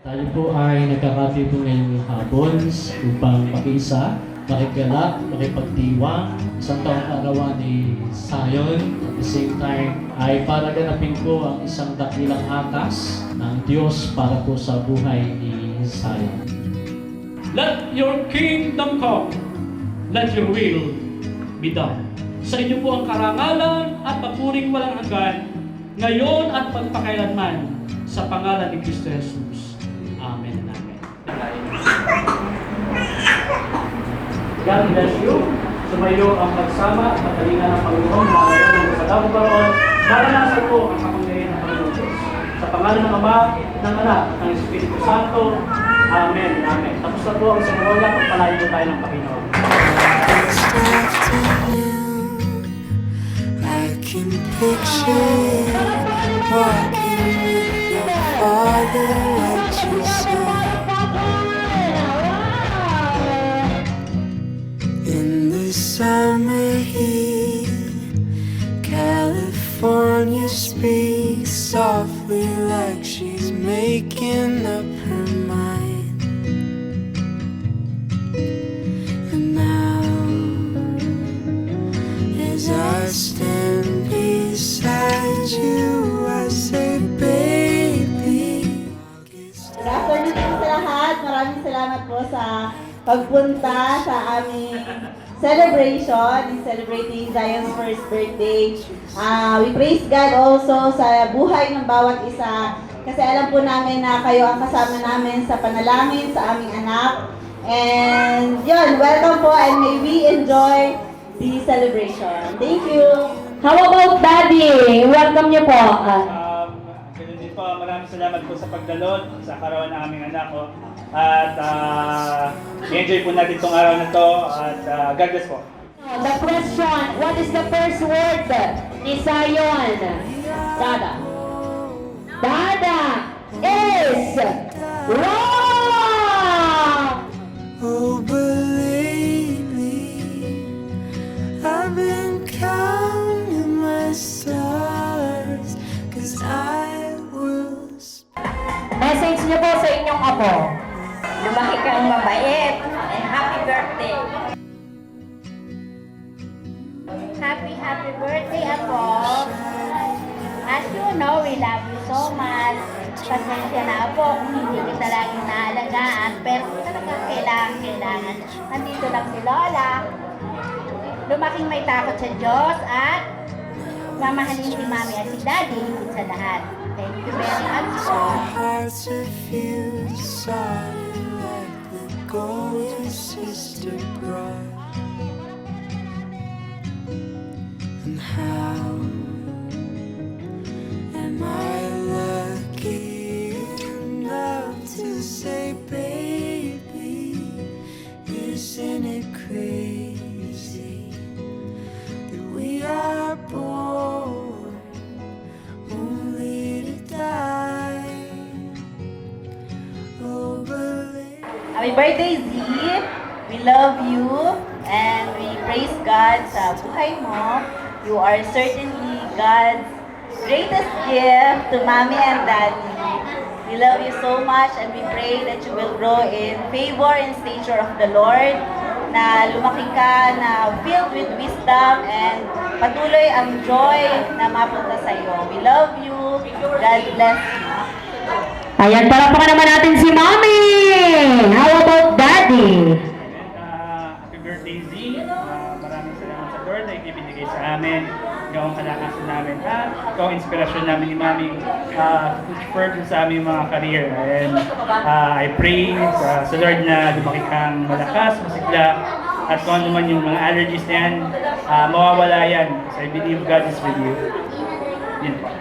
Tayo po ay nagkakati po ngayong hapon upang makiisa, makigalak, makipagdiwang, isang taong kaarawan ni Zion. At the same time ay para ganapin po ang isang dakilang atas ng Diyos para po sa buhay ni Zion. Let your kingdom come. Let your will be done. Sa inyo po ang karangalan at papuring walang hanggan, ngayon at magpakailanman, sa pangalan ni Kristo Jesus. Amen and amen. God bless you. Sumayo ang pagsama at pagkalingan ng Panginoon na ngayon sa daw baron. Maranasan po ang kapangyarihan ng Panginoon Diyos. Sa pangalan ng Ama, ng Anak, ng Espiritu Santo. Amen. Amen. Tapos na po ang seremonya. Pagpalain po tayo ng Panginoon. I can picture walking with your father at your side in the summer heat. California speaks softly like she's making up her mind. And now, as I stand beside you, I say, baby. Good afternoon po sa lahat. Maraming salamat po sa pagpunta sa aming celebration in celebrating Zion's first birthday. We praise God also sa buhay ng bawat isa kasi alam po namin na kayo ang kasama namin sa panalangin sa aming anak. And yun, welcome po and may we enjoy the celebration. Thank you. How about Daddy? Welcome niyo po. Ganun din po, maraming salamat po sa pagdalot sa karawan ng aming anak ko. At i-enjoy po natin itong araw na to. At God bless po. The question, what is the first word ni Zion? Dada. Dada is wrong! Oh, believe me, I've been counting my stars, 'cause I will. Message niyo po sa inyong apo. Lumaki kang mabait and happy birthday. Happy birthday, Apo. As you know, we love you so much. Pasensya na, Apo, kung hindi kita laging naalagaan. Pero kung talagang kailangan, nandito lang si Lola. Lumaking may takot sa Diyos at mamahalin si Mami at si Daddy higit sa lahat. Thank you very much po. Hearts are fused, solid like the golden sister bride. And how am I lucky enough to say, baby, isn't it crazy that we are born only to die? Oh, believe. Happy birthday, Z! We love you and we praise God sa buhay mo. You are certainly God's greatest gift to Mommy and Daddy. We love you so much and we pray that you will grow in favor and stature of the Lord, na lumaki ka na filled with wisdom and patuloy ang joy na mapunta sa iyo. We love you. God bless you. Ayan, palakpakan naman natin si Mommy! How about Daddy? Happy birthday, Z. Maraming salamat sa Lord na ibinigay sa amin. Ikaw ang kalakasan namin. Ikaw ang inspirasyon namin ni Mami to push further sa aming mga career. And I pray sa Lord na lumaki kang malakas, masigla, at kung ano man yung mga allergies na yan, mawawala yan. So I believe God is with you. Yun po.